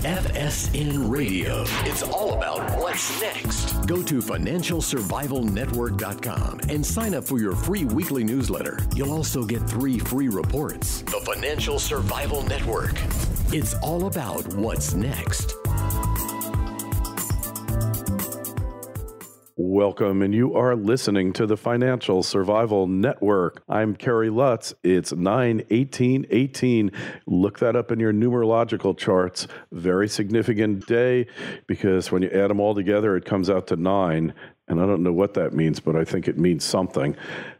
FSN Radio. It's all about what's next. Go to financialsurvivalnetwork.com and sign up for your free weekly newsletter. You'll also get 3 free reports. The Financial Survival Network. It's all about what's next. Welcome, and you are listening to the Financial Survival Network. I'm Kerry Lutz. It's 9/18/18. Look that up in your numerological charts. Very significant day because when you add them all together, it comes out to 9. And I don't know what that means, but I think it means something.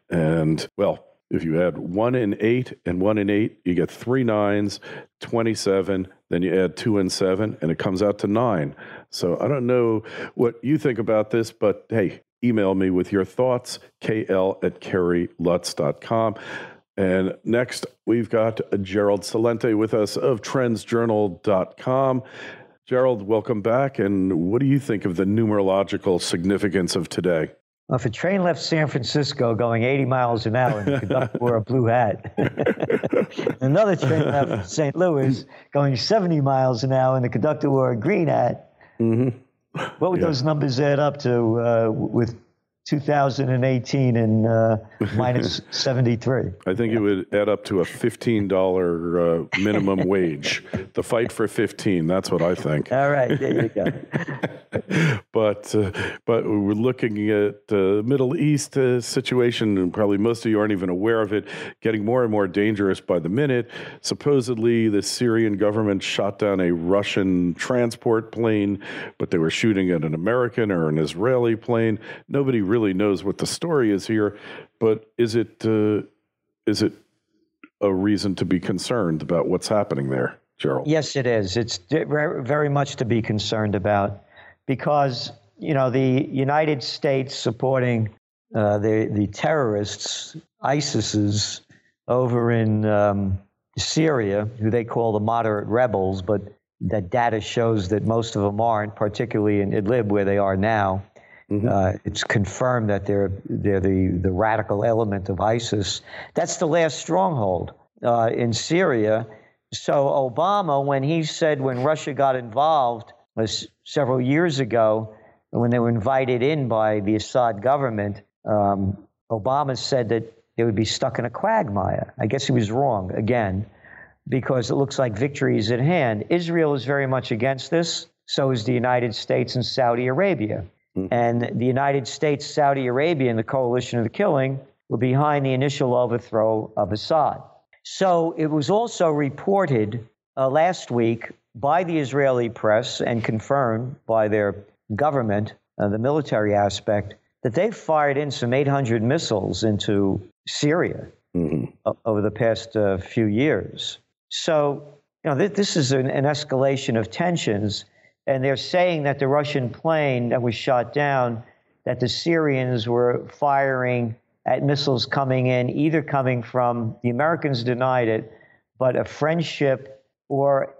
And, well, if you add 1 and 8 and 1 and 8, you get 3 9s, 27. Then you add 2 and 7, and it comes out to 9. So I don't know what you think about this, but hey, email me with your thoughts, kl@kerrylutz.com. And next, we've got Gerald Celente with us of trendsjournal.com. Gerald, welcome back. And what do you think of the numerological significance of today? Well, if a train left San Francisco going 80 miles an hour and the conductor wore a blue hat, another train left St. Louis going 70 miles an hour and the conductor wore a green hat, what would those numbers add up to with 2018 and minus 73? I think it would add up to a $15 minimum wage. The fight for 15, that's what I think. All right, there you go. But we're looking at the Middle East situation, and probably most of you aren't even aware of it, getting more and more dangerous by the minute. Supposedly, the Syrian government shot down a Russian transport plane, but they were shooting at an American or an Israeli plane. Nobody really knows what the story is here, but is it a reason to be concerned about what's happening there, Gerald? Yes, it is. It's very much to be concerned about. Because, you know, the United States supporting the terrorists, ISIS's, over in Syria, who they call the moderate rebels, but that data shows that most of them aren't, particularly in Idlib, where they are now. It's confirmed that they're the radical element of ISIS. That's the last stronghold in Syria. So Obama, when he said when Russia got involved, was several years ago, when they were invited in by the Assad government, Obama said that they would be stuck in a quagmire. I guess he was wrong again, because it looks like victory is at hand. Israel is very much against this. So is the United States and Saudi Arabia. And the United States, Saudi Arabia, and the coalition of the killing were behind the initial overthrow of Assad. So it was also reported last week by the Israeli press and confirmed by their government, the military aspect, that they've fired in some 800 missiles into Syria over the past few years. So, you know, this is an escalation of tensions, and they're saying that the Russian plane that was shot down, that the Syrians were firing at missiles coming in, either coming from, the Americans denied it, but a French ship or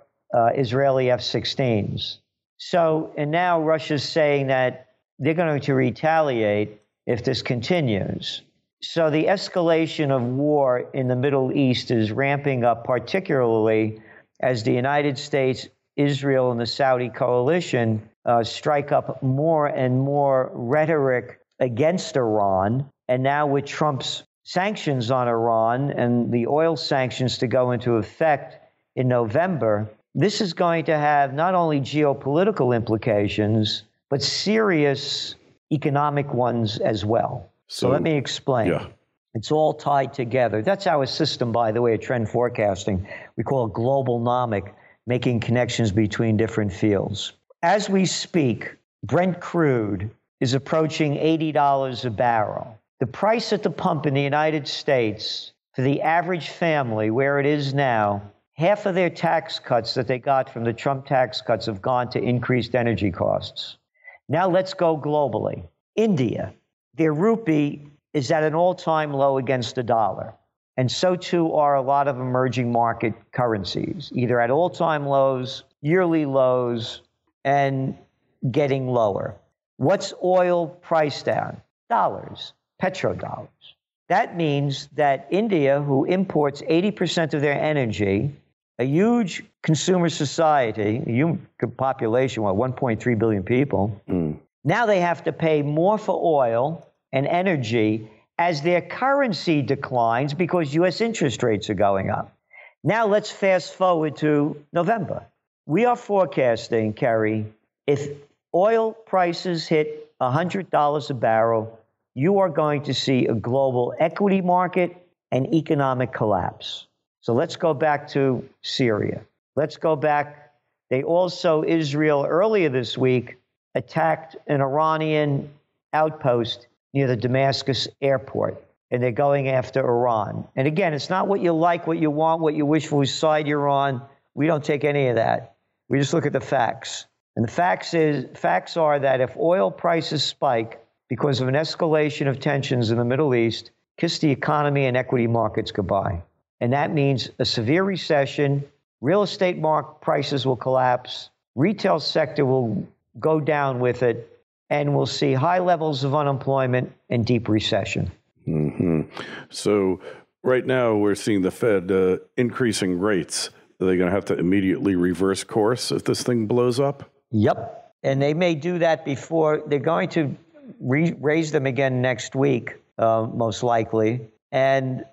Israeli F-16s. So, and now Russia's saying that they're going to retaliate if this continues. So the escalation of war in the Middle East is ramping up, particularly as the United States, Israel, and the Saudi coalition strike up more and more rhetoric against Iran. And now with Trump's sanctions on Iran and the oil sanctions to go into effect in November, this is going to have not only geopolitical implications, but serious economic ones as well. So let me explain. Yeah. It's all tied together. That's our system, by the way, of trend forecasting. We call it globalnomic, making connections between different fields. As we speak, Brent crude is approaching $80 a barrel. The price at the pump in the United States for the average family, where it is now, half of their tax cuts that they got from the Trump tax cuts have gone to increased energy costs. Now let's go globally. India, their rupee is at an all-time low against the dollar. And so too are a lot of emerging market currencies, either at all-time lows, yearly lows, and getting lower. What's oil price down? Dollars, petrodollars. That means that India, who imports 80% of their energy a huge consumer society, a huge population, 1.3 billion people. Now they have to pay more for oil and energy as their currency declines because U.S. interest rates are going up. Now let's fast forward to November. We are forecasting, Kerry, if oil prices hit $100 a barrel, you are going to see a global equity market and economic collapse. So let's go back to Syria. Let's go back. They also, Israel, earlier this week, attacked an Iranian outpost near the Damascus airport, and they're going after Iran. And again, it's not what you like, what you want, what you wish for, whose side you're on. We don't take any of that. We just look at the facts. And the facts are that if oil prices spike because of an escalation of tensions in the Middle East, kiss the economy and equity markets goodbye. And that means a severe recession, real estate prices will collapse, retail sector will go down with it, and we'll see high levels of unemployment and deep recession. So right now we're seeing the Fed increasing rates. Are they going to have to immediately reverse course if this thing blows up? Yep. And they may do that before. They're going to raise them again next week, most likely. And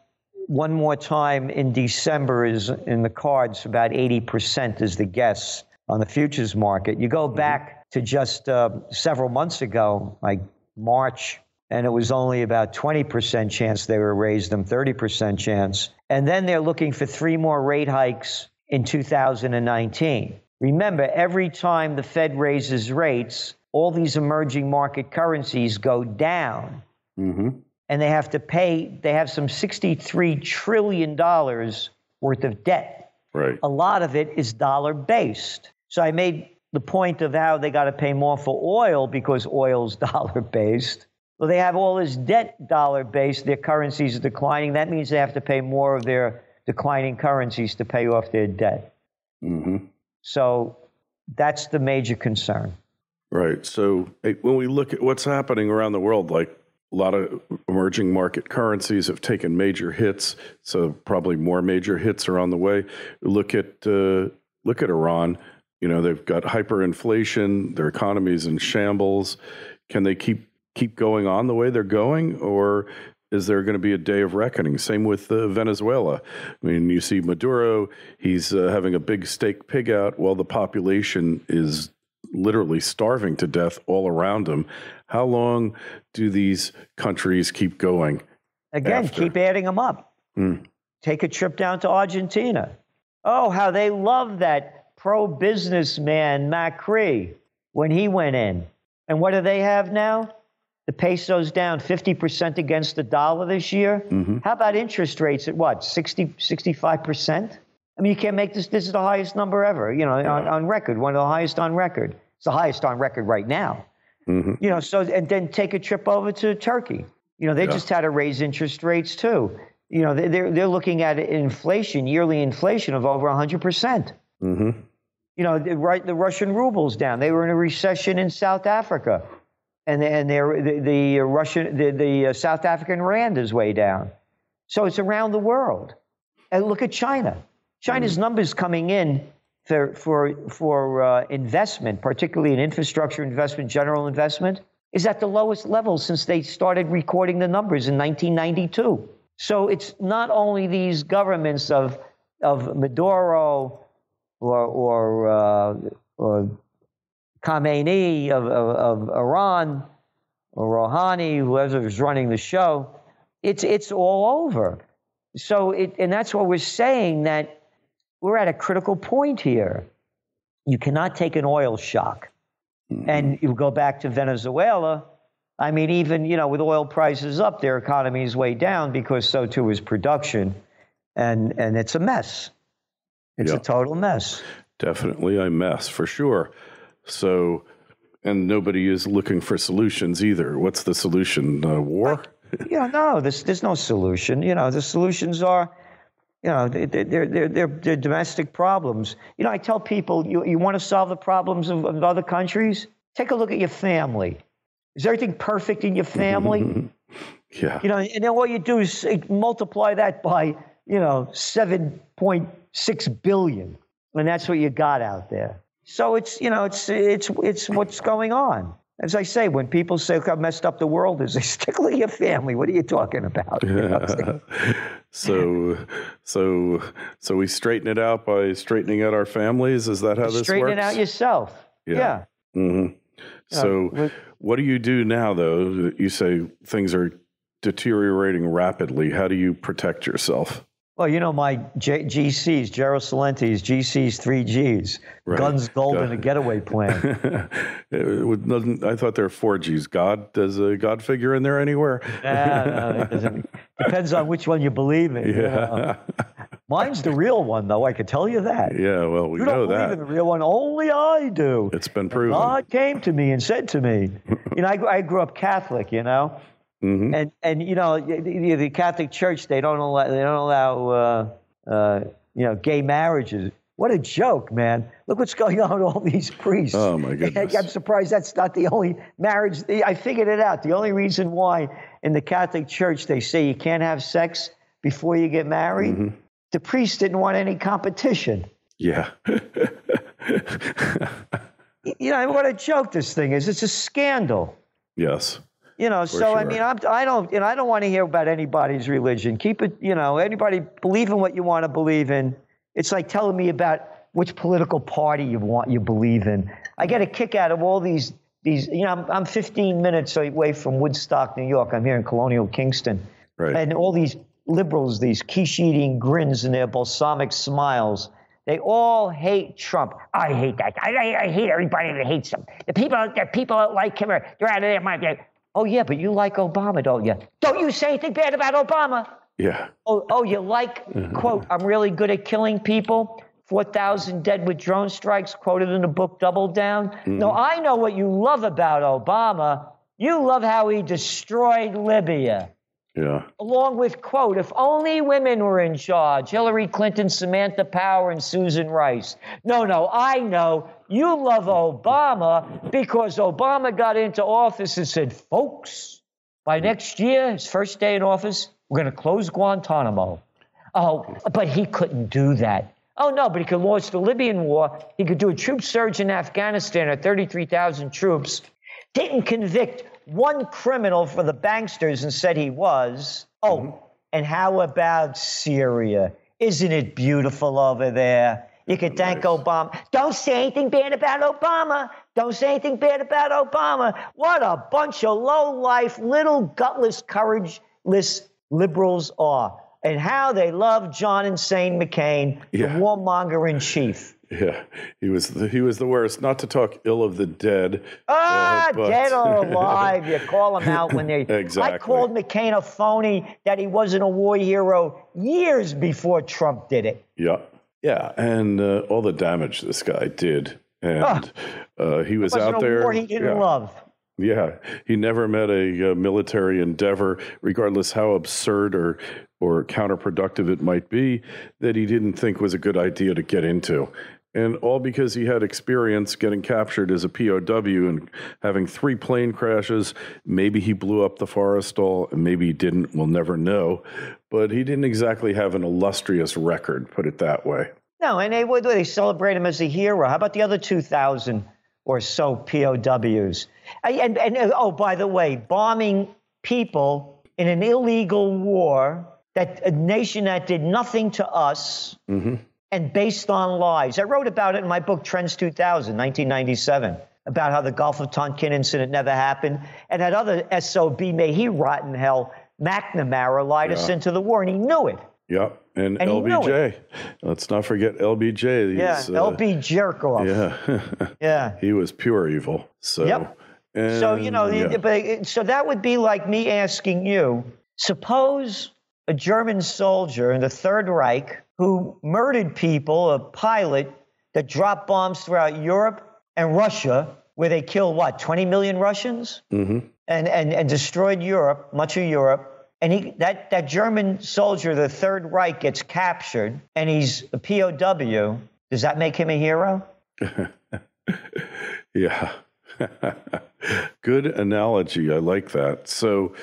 one more time in December is in the cards. About 80% is the guess on the futures market. You go back to just several months ago, like March, and it was only about 20% chance they would raise them, 30% chance. And then they're looking for 3 more rate hikes in 2019. Remember, every time the Fed raises rates, all these emerging market currencies go down. And they have to pay, they have some $63 trillion worth of debt. Right. A lot of it is dollar-based. So I made the point of how they got to pay more for oil because oil's dollar-based. Well, they have all this debt dollar-based. Their currencies are declining. That means they have to pay more of their declining currencies to pay off their debt. So that's the major concern. Right. So when we look at what's happening around the world, like a lot of emerging market currencies have taken major hits. So probably more major hits are on the way. Look at Iran. You know, they've got hyperinflation. Their economy is in shambles. Can they keep going on the way they're going, or is there going to be a day of reckoning? Same with Venezuela. I mean, you see Maduro, he's having a big steak pig out while the population is literally starving to death all around him. How long do these countries keep going? Again, keep adding them up. Take a trip down to Argentina. Oh, how they love that pro-businessman Macri when he went in. And what do they have now? The peso's down 50% against the dollar this year. How about interest rates at what, 65%? I mean, you can't make this. This is the highest number ever, you know, on record, one of the highest on record. It's the highest on record right now. You know, so, and then take a trip over to Turkey. You know, they just had to raise interest rates too. You know, they're looking at inflation, yearly inflation of over 100%. You know, the Russian ruble's down. They were in a recession in South Africa. And the South African rand is way down. So it's around the world. And look at China. China's numbers coming in for investment, particularly in infrastructure investment, general investment, is at the lowest level since they started recording the numbers in 1992. So it's not only these governments of Maduro or Khamenei of Iran, or Rouhani, whoever's running the show, it's all over. So and that's what we're saying, that we're at a critical point here. You cannot take an oil shock. And you go back to Venezuela. I mean, even, you know, with oil prices up, their economy is way down because so too is production. And it's a mess. It's a total mess. Definitely a mess, for sure. So, and nobody is looking for solutions either. What's the solution? War? No, there's no solution. You know, the solutions are, you know, they're domestic problems. You know, I tell people, you want to solve the problems of other countries? Take a look at your family. Is everything perfect in your family? You know, and then what you do is multiply that by, you know, 7.6 6 billion. And that's what you got out there. So it's what's going on. As I say, when people say how messed up the world is, they stick with your family. What are you talking about? So we straighten it out by straightening out our families. Is that how this works? Straighten it out yourself. Yeah. Mm-hmm. So what do you do now, though? You say things are deteriorating rapidly. How do you protect yourself? Well, my GCs, Gerald Celente's GC's 3 Gs, right. Guns, gold, and a getaway plan. I thought there were 4 Gs. God, does a God figure in there anywhere? No, it doesn't. Depends on which one you believe in. Yeah. Mine's the real one, though. I can tell you that. Yeah, well, we know that. You don't believe in the real one. Only I do. It's been proven. And God came to me and said to me, I grew up Catholic, Mm-hmm. And the Catholic Church, they don't allow gay marriages. What a joke, man. Look what's going on with all these priests. Oh, my goodness. I'm surprised that's not the only marriage. I figured it out. The only reason why in the Catholic Church they say you can't have sex before you get married, mm-hmm. the priests didn't want any competition. Yeah. What a joke this thing is. It's a scandal. Yes. Sure. I mean, I don't want to hear about anybody's religion. Keep it, anybody believe in what you want to believe in. It's like telling me about which political party you believe in. I get a kick out of all these, I'm 15 minutes away from Woodstock, New York. I'm here in Colonial Kingston. Right. And all these liberals, these quiche-eating grins and their balsamic smiles, they all hate Trump. I hate that. I hate everybody that hates him. The people that like him, they're out of their mind. Oh, yeah, but you like Obama, don't you? Don't you say anything bad about Obama. Yeah. Oh, you like, quote, I'm really good at killing people. 4,000 dead with drone strikes, quoted in the book Double Down. Mm-hmm. No, I know what you love about Obama. You love how he destroyed Libya. Yeah. Along with, quote, if only women were in charge, Hillary Clinton, Samantha Power, and Susan Rice. No, I know you love Obama because Obama got into office and said, folks, by next year, his first day in office, we're going to close Guantanamo. Oh, but he couldn't do that. Oh, no, but he could launch the Libyan war. He could do a troop surge in Afghanistan at 33,000 troops. Didn't convict one criminal for the banksters and said he was. Oh, and how about Syria? Isn't it beautiful over there? You could thank Obama. Don't say anything bad about Obama. Don't say anything bad about Obama. What a bunch of low-life, little gutless, courageless liberals are. And how they love John Insane McCain, the warmonger in chief. Yeah, he was the worst. Not to talk ill of the dead. Dead or alive. You call them out when they... Exactly. I called McCain a phony, that he wasn't a war hero years before Trump did it. Yeah. Yeah, and all the damage this guy did. And he was out there. A war he didn't love. Yeah, he never met a military endeavor, regardless how absurd or counterproductive it might be, that he didn't think was a good idea to get into. And all because he had experience getting captured as a POW and having 3 plane crashes. Maybe he blew up the Forrestal, and maybe he didn't. We'll never know. But he didn't exactly have an illustrious record, put it that way. No, and they celebrate him as a hero. How about the other 2,000 or so POWs? And by the way, bombing people in an illegal war, that a nation that did nothing to us, mm-hmm. and based on lies. I wrote about it in my book, Trends 2000, 1997, about how the Gulf of Tonkin incident never happened, and that other SOB, may he rot in hell, McNamara lied us into the war, and he knew it. Yeah, and LBJ. Let's not forget LBJ. LB Jerkoff. Yeah. Yeah. He was pure evil. So, yep. So that would be like me asking you, suppose a German soldier in the Third Reich who murdered people, a pilot that dropped bombs throughout Europe and Russia, where they killed, 20 million Russians? Mm-hmm. And destroyed Europe, much of Europe. And that German soldier, the Third Reich, gets captured, and he's a POW. Does that make him a hero? Yeah. Good analogy. I like that. So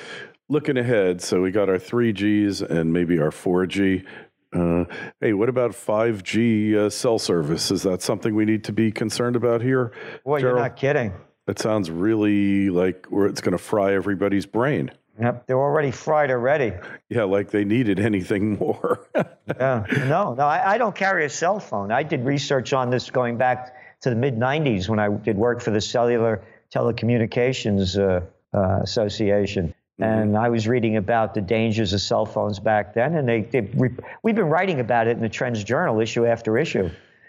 looking ahead, so we got our 3Gs and maybe our 4G. Hey, what about 5G cell service? Is that something we need to be concerned about here? Boy, Gerald? you're not kidding. It sounds really like it's going to fry everybody's brain. Yep, they're already fried already. Yeah, like they needed anything more. Yeah, no, I don't carry a cell phone. I did research on this going back to the mid-'90s when I did work for the Cellular Telecommunications Association. And I was reading about the dangers of cell phones back then, and we've been writing about it in the Trends Journal issue after issue.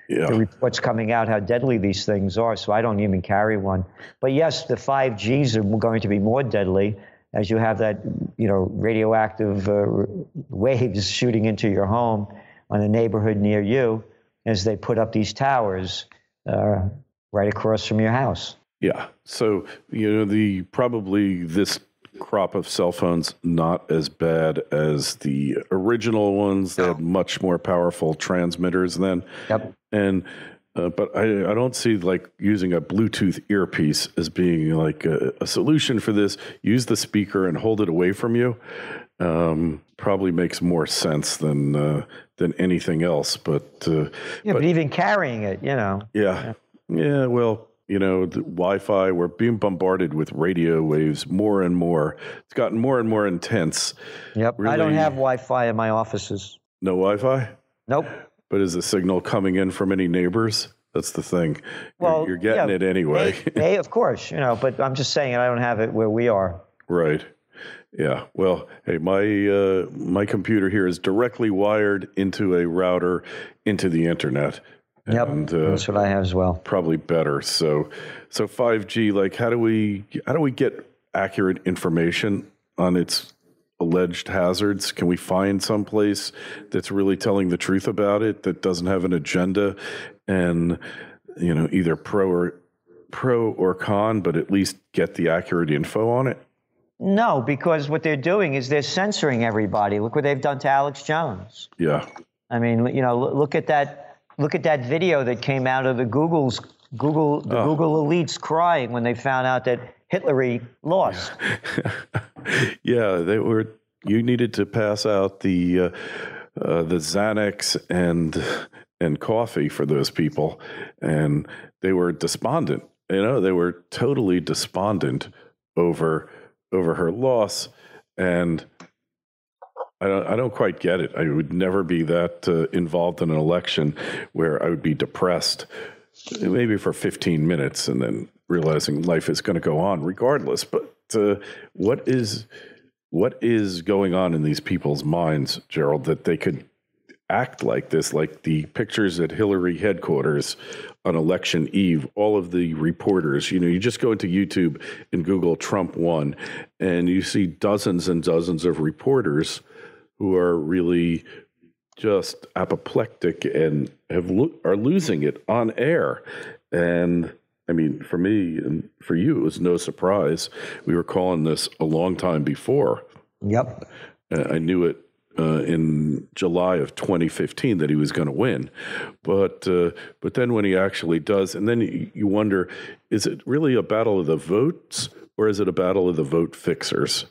Yeah. The reports coming out how deadly these things are, so I don't even carry one. But yes, the 5Gs are going to be more deadly as you have that, radioactive waves shooting into your home on a neighborhood near you as they put up these towers right across from your house. Yeah. So, probably this crop of cell phones not as bad as the original ones. They had much more powerful transmitters then. Yep. And but I don't see like using a Bluetooth earpiece as being like a solution for this. Use the speaker and hold it away from you. Probably makes more sense than anything else. But but even carrying it, Yeah. Well, the Wi-Fi, we're being bombarded with radio waves more and more. It's gotten more and more intense. Yep. Really, I don't have Wi-Fi in my offices. No Wi-Fi? Nope. But is the signal coming in from any neighbors? That's the thing. Well, you're getting it anyway. They, of course, but I'm just saying I don't have it where we are. Right. Yeah. Well, hey, my computer here is directly wired into a router into the internet. Yep, and, that's what I have as well. Probably better. So 5G, like how do we get accurate information on its alleged hazards? Can we find someplace that's really telling the truth about it, that doesn't have an agenda and, either pro or con, but at least get the accurate info on it? No, because what they're doing is they're censoring everybody. Look what they've done to Alex Jones. Yeah. I mean, look at that. Look at that video that came out of the Google elites crying when they found out that Hitler lost. Yeah, you needed to pass out the Xanax and coffee for those people, and they were despondent. They were totally despondent over her loss, and I don't quite get it. I would never be that involved in an election where I would be depressed, maybe for 15 minutes, and then realizing life is going to go on regardless. But what is going on in these people's minds, Gerald, that they could act like this? Like the pictures at Hillary headquarters on election eve, all of the reporters, you just go into YouTube and Google Trump won, and you see dozens and dozens of reporters who are really just apoplectic and are losing it on air. And I mean, for me and for you, it was no surprise. We were calling this a long time before. Yep. I knew it in July of 2015 that he was going to win. But then when he actually does, and then you wonder, is it really a battle of the votes or is it a battle of the vote fixers?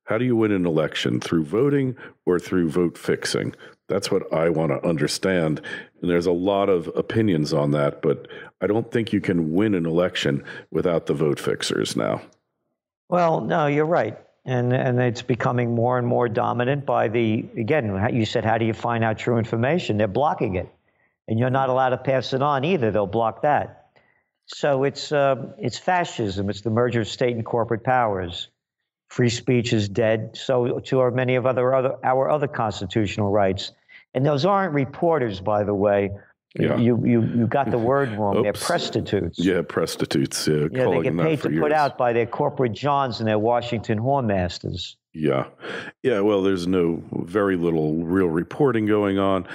How do you win an election? Through voting or through vote fixing? That's what I want to understand. And there's a lot of opinions on that, but I don't think you can win an election without the vote fixers now. Well, no, you're right. And it's becoming more and more dominant by again, you said, how do you find out true information? They're blocking it. And you're not allowed to pass it on either. They'll block that. So it's fascism. It's the merger of state and corporate powers. Free speech is dead. So too are many of our other constitutional rights. And those aren't reporters, by the way. Yeah. You got the word wrong. Oops. They're prostitutes. Yeah, prostitutes. Yeah, they get paid to put out by their corporate johns and their Washington whoremasters. Yeah. Well, there's very little real reporting going on.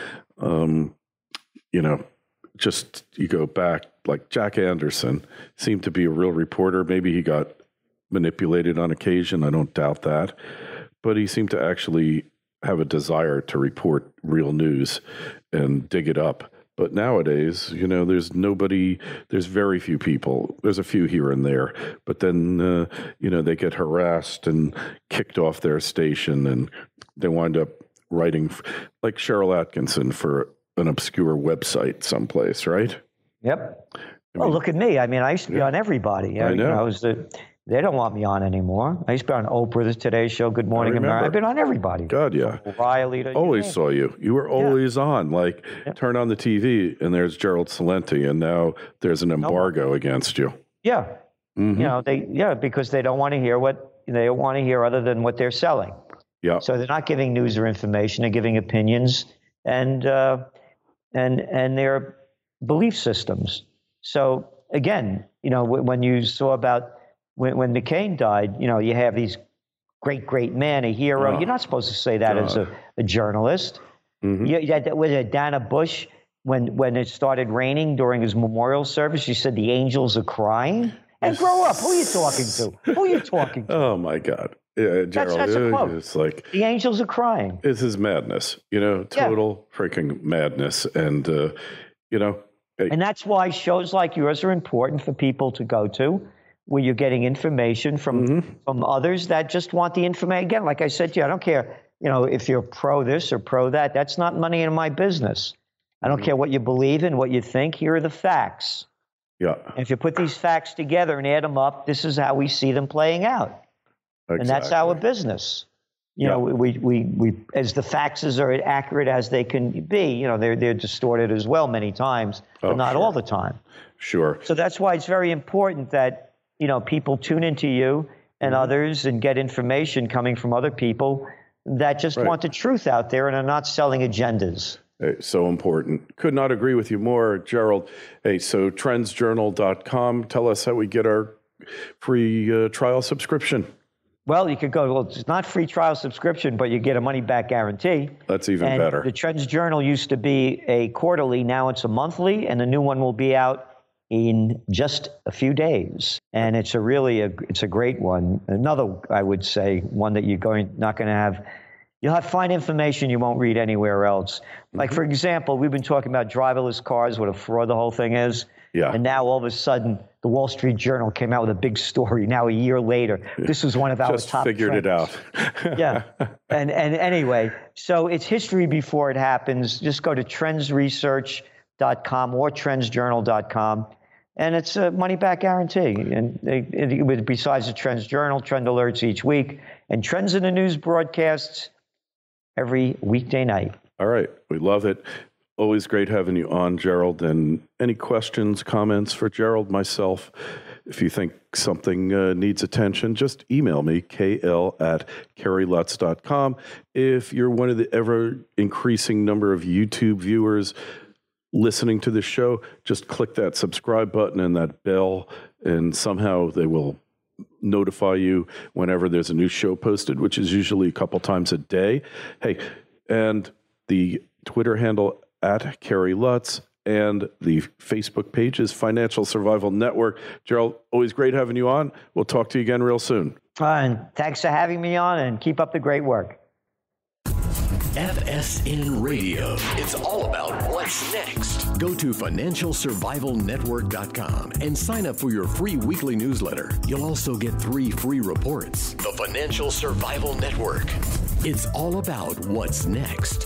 Just you go back, like Jack Anderson seemed to be a real reporter. Maybe he got manipulated on occasion. I don't doubt that. But he seemed to actually have a desire to report real news and dig it up. But nowadays, there's very few people. There's a few here and there. But then, they get harassed and kicked off their station and they wind up writing like Cheryl Atkinson for an obscure website someplace, right? Yep. Look at me. I mean, I used to be on everybody. I know. They don't want me on anymore. I used to be on Oprah, the Today Show, Good Morning America. I've been on everybody. God, yeah. Riley. Always saw you. You were always on. Like, turn on the TV, and there's Gerald Celente, and now there's an embargo against you. Yeah. Mm-hmm. Because they don't want to hear other than what they're selling. Yeah. So they're not giving news or information. They're giving opinions and their belief systems. So again, when you saw about when McCain died, you have these great man, a hero. You're not supposed to say that as a journalist. Mm-hmm. Was it Dana Bush when it started raining during his memorial service? She said the angels are crying. And grow up. Who are you talking to? Who are you talking to? Oh my God, Gerald, that's a quote. It's like the angels are crying. This is madness. Total freaking madness, and And that's why shows like yours are important for people to go to, where you're getting information from others that just want the information. Again, like I said to you, I don't care, if you're pro this or pro that. That's not money in my business. I don't care what you believe in, what you think. Here are the facts. Yeah. And if you put these facts together and add them up, this is how we see them playing out. Exactly. And that's our business. We as the facts are accurate as they can be, they're distorted as well many times, but not all the time. Sure. So that's why it's very important that, people tune into you and others and get information coming from other people that just want the truth out there and are not selling agendas. Hey, so important. Could not agree with you more, Gerald. Hey, so trendsjournal.com. Tell us how we get our free trial subscription. Well, you could go, it's not free trial subscription, but you get a money-back guarantee. That's even better. The Trends Journal used to be a quarterly. Now it's a monthly, and the new one will be out in just a few days. And it's a great one. Another, I would say, one that not going to have. You'll find information you won't read anywhere else. Like, for example, we've been talking about driverless cars, what a fraud the whole thing is. Yeah. And now all of a sudden, the Wall Street Journal came out with a big story. Now a year later, this was one of our top figured trends. It out. Yeah. And anyway, so it's history before it happens. Just go to trendsresearch.com or trendsjournal.com. And it's a money-back guarantee. And besides the Trends Journal, trend alerts each week, and Trends in the News broadcasts every weekday night. All right. We love it. Always great having you on, Gerald. And any questions, comments for Gerald, myself, if you think something needs attention, just email me, kl@kerrylutz.com. If you're one of the ever-increasing number of YouTube viewers listening to the show, just click that subscribe button and that bell, and somehow they will notify you whenever there's a new show posted, which is usually a couple times a day. Hey, and the Twitter handle @KerryLutz, and the Facebook page is Financial Survival Network. Gerald, always great having you on. We'll talk to you again real soon. And thanks for having me on, and keep up the great work. FSN Radio. It's all about what's next. Go to financialsurvivalnetwork.com and sign up for your free weekly newsletter. You'll also get 3 free reports. The Financial Survival Network. It's all about what's next.